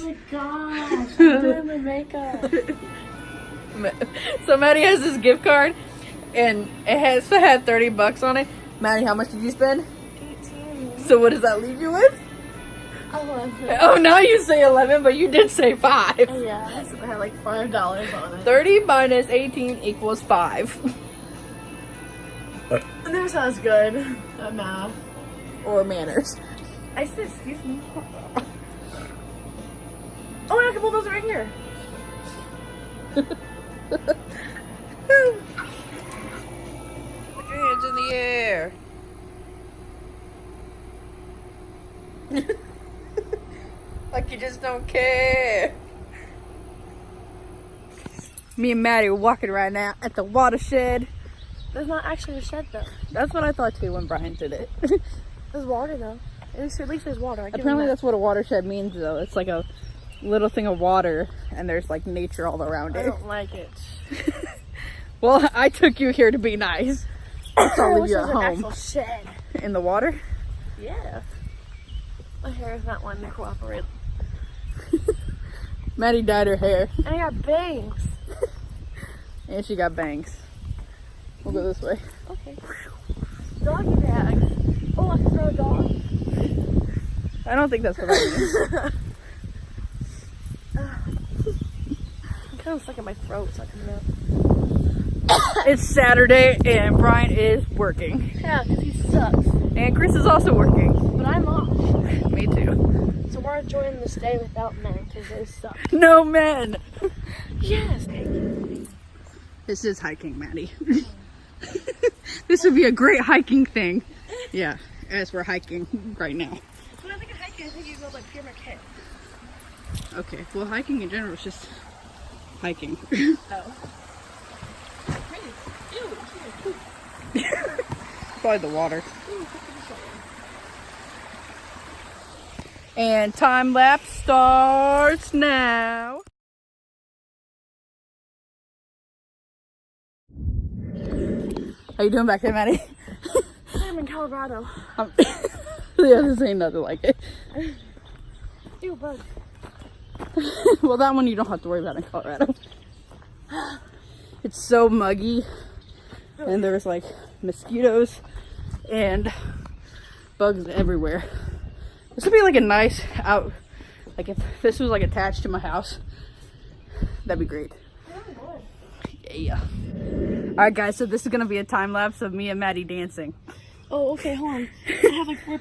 my gosh, I'm doing my makeup. So Maddie has this gift card, and it had $30 on it. Maddie, how much did you spend? 18. So what does that leave you with? 11. Oh, now you say 11, but you did say 5. Oh, yeah, so I had like $5 on it. 30 minus 18 equals 5. Never sounds good at math. Or manners. I said, excuse me. Oh, I can pull those right here. Put your hands in the air. Like you just don't care. Me and Maddie are walking right now at the watershed. There's not actually a shed though. That's what I thought too when Brian did it. There's water though. At least there's water. Apparently that's what a watershed means though. It's like a little thing of water and there's like nature all around I it. don't like it. Well, I took you here to be nice. I'll leave you at An home. actual shed. In the water? Yeah. My hair is not wanting to cooperate. Maddie dyed her hair. And I got bangs. And she got bangs. We'll go this way. Okay. Doggy bag. Oh, I can throw a dog. I don't think that's what I mean. I'm kind of stuck in my throat, so I can out. It's Saturday and Brian is working. Yeah, because he sucks. And Chris is also working. But I'm off. Me too. So we're enjoying this day without men because they suck. No men! Yes. This is hiking, Maddie. This would be a great hiking thing. Yeah, as we're hiking right now. When I think of hiking, I think you go like Pierre Marquette. Okay, well hiking in general is just hiking. Oh. Ew, Probably the water. And time lapse starts now. How you doing back there, Maddie? I'm in Colorado. Yeah, this ain't nothing like it. Ew, bug. Well, that one you don't have to worry about in Colorado. It's so muggy, and there's like mosquitoes and bugs everywhere. This would be like a nice out, like if this was like attached to my house, that'd be great. Yeah. All right, guys. So this is gonna be a time lapse of me and Maddie dancing. Oh, okay, hold on. I have like 4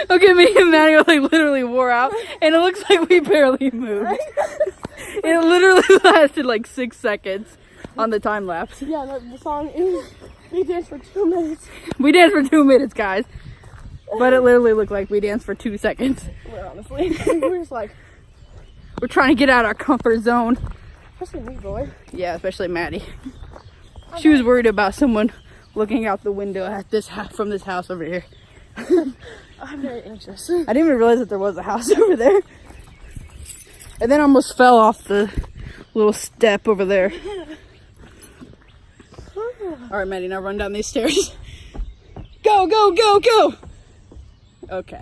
Okay, me and Maddie are like literally wore out, and it looks like we barely moved. It literally lasted like 6 seconds on the time lapse. Yeah, the song is, we danced for 2 minutes. We danced for 2 minutes, guys. But it literally looked like we danced for 2 seconds. Well, honestly, we're just like, We're trying to get out of our comfort zone. especially me, boy. Yeah, especially Maddie. She was worried about someone looking out the window at this from this house over here. I'm very anxious. I didn't even realize that there was a house over there. And then I almost fell off the little step over there. All right, Maddie, now run down these stairs. Go, go, go, go. Okay.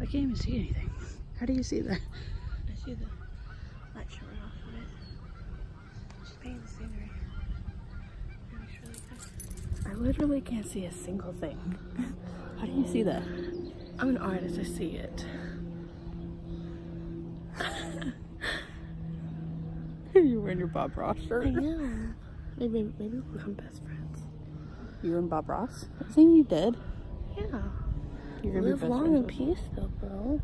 I can't even see anything. How do you see that? I see the light showing off of it. She's painting the scenery. It looks really good. I literally can't see a single thing. How do you see that? I'm an artist, I see it. You're wearing your Bob Ross shirt. I am. Maybe we'll become best friends. You and Bob Ross? Isn't he dead? Yeah. You're gonna be Live best long friends in with peace, though, bro.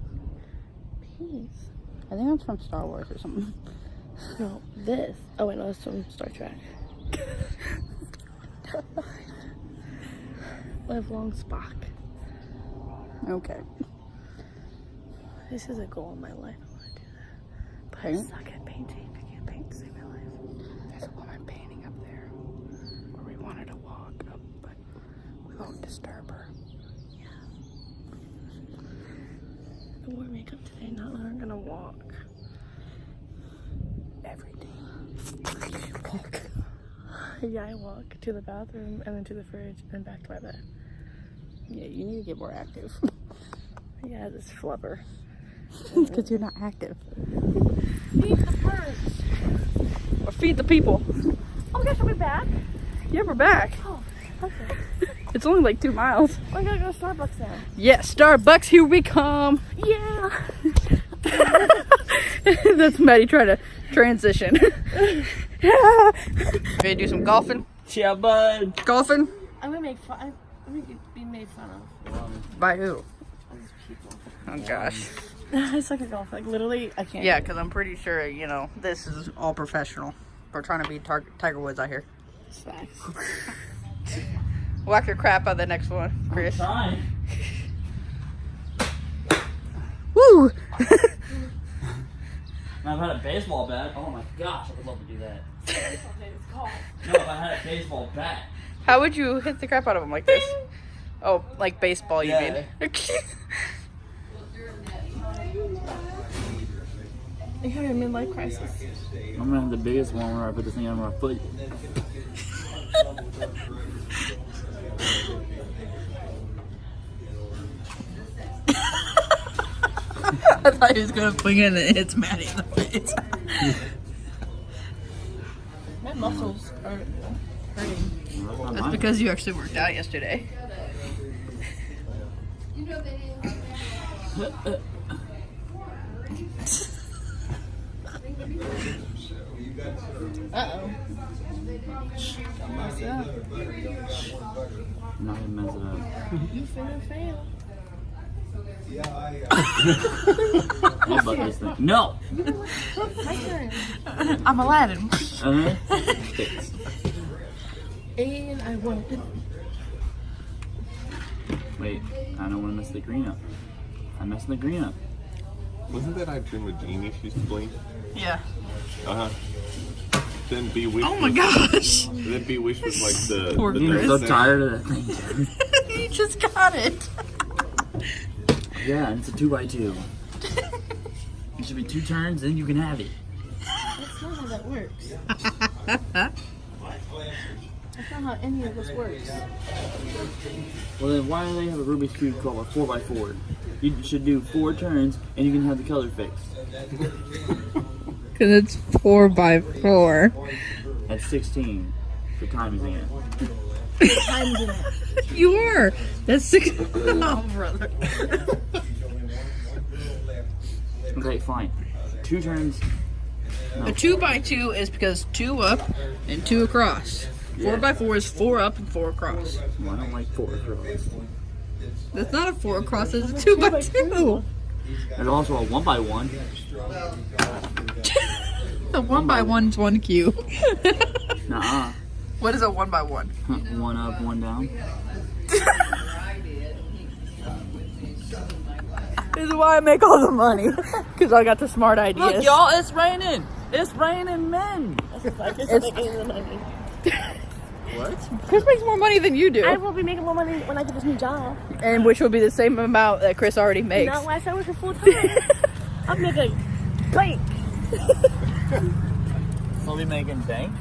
Peace. I think that's from Star Wars or something. No, this. Oh, wait, no, it's from Star Trek. Live long, Spock. Okay. This is a goal in my life. I want to do that. But Paint? I suck at painting. I can't paint to save my life. There's a woman painting up there where we wanted to walk up, but we won't disturb her. Yeah. I wore makeup today, not that I'm gonna walk. Every day. Yeah, I walk to the bathroom and then to the fridge and back to my bed. Yeah, you need to get more active. Yeah, this flubber. It's because you're not active. Feed the birds. Or feed the people. Oh my gosh, are we back? Yeah, we're back. Oh, okay. It's only like 2 miles. I gotta go to Starbucks now. Yeah, Starbucks, here we come. Yeah. That's Maddie trying to transition. Ready to do some golfing? Yeah, bud. Golfing? I'm gonna make fun. I'm gonna be made fun of. By who? All these people. Oh gosh. I suck at golf. Like literally, I can't. Yeah, because I'm pretty sure, this is all professional. We're trying to be Tiger Woods out here. It's facts. Whack your crap out the next one, Chris. Trying. Woo! I've had a baseball bat. Oh my gosh, I would love to do that. It's golf. No, if I had a baseball bat. How would you hit the crap out of them like this? Oh, like baseball, you Yeah. mean? You're having a midlife crisis. I'm gonna have the biggest one where I put this thing on my foot. I thought he was gonna fling it and it hits Maddie in the face. My muscles are hurting. That's because you actually worked out yesterday. Uh-oh. Don't mess it up. I'm not gonna mess it up. You finna fail. What about this thing? No! My turn. I'm Aladdin. Fixed. And I won. Wait, I don't want to mess the green up. I'm messing the green up. Wasn't that I Dream of Genius used to blink? Yeah. Uh huh. Then Be Wish. Oh my was, gosh. Then Be Wish was like the. Poor the Chris. I'm so thing. tired of that thing. You just got it. Yeah, and it's a 2x2. It should be 2 turns, then you can have it. That's not how that works. That's not how any of this works. Well, then why do they have a Rubik's Cube called a 4x4? You should do 4 turns, and you can have the color fixed. Because it's 4x4. That's 16 for timing it. Times in it. You are. That's 6. Oh, brother. Okay, fine. 2 turns. A 2x2 is because 2 up and 2 across. Yeah. 4x4 is 4 up and 4 across. Well, I don't like 4 across. That's not a 4 across, it's a 2x2. There's also a 1x1. The 1x1 is 1 cube. Nuh-uh. What is a 1x1? 1 up, 1 down. This is why I make all the money. Because I got the smart ideas. Look, y'all, it's raining. It's raining men. It's making the money. What? Chris makes more money than you do. I will be making more money when I get this new job. And which will be the same amount that Chris already makes. Not last I work full time. I'm making bank. So we'll be making bank.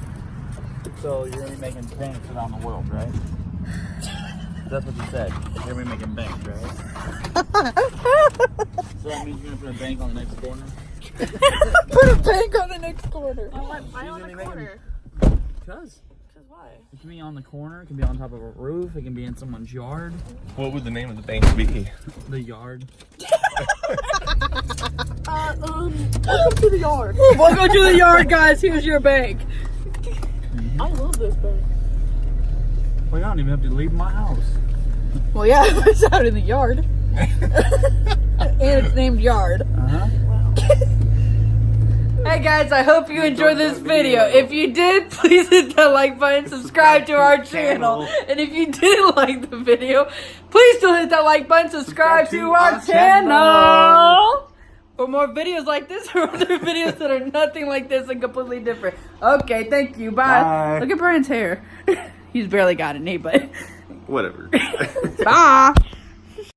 So you're gonna be making bank around the world, right? That's what you said. You're gonna be making bank, right? So that means you're gonna put a bank on the next corner? Put a bank on the next corner. Why on the corner? Because Because why? it can be on the corner, it can be on top of a roof, it can be in someone's yard. What would the name of the bank be? The yard. Welcome to the yard. Welcome to the yard, guys. Here's your bank. I love this bank. Well, I don't even have to leave my house. Well, yeah, it's out in the yard. And it's named Yard. Uh-huh. Hey guys, I hope you enjoyed this video. If you did, please hit that like button, subscribe to our channel. And if you didn't like the video, please still hit that like button, subscribe to our channel. For more videos like this or other videos that are nothing like this and completely different. Okay, thank you. Bye. Bye. Look at Brian's hair. He's barely got any, but Whatever. bye.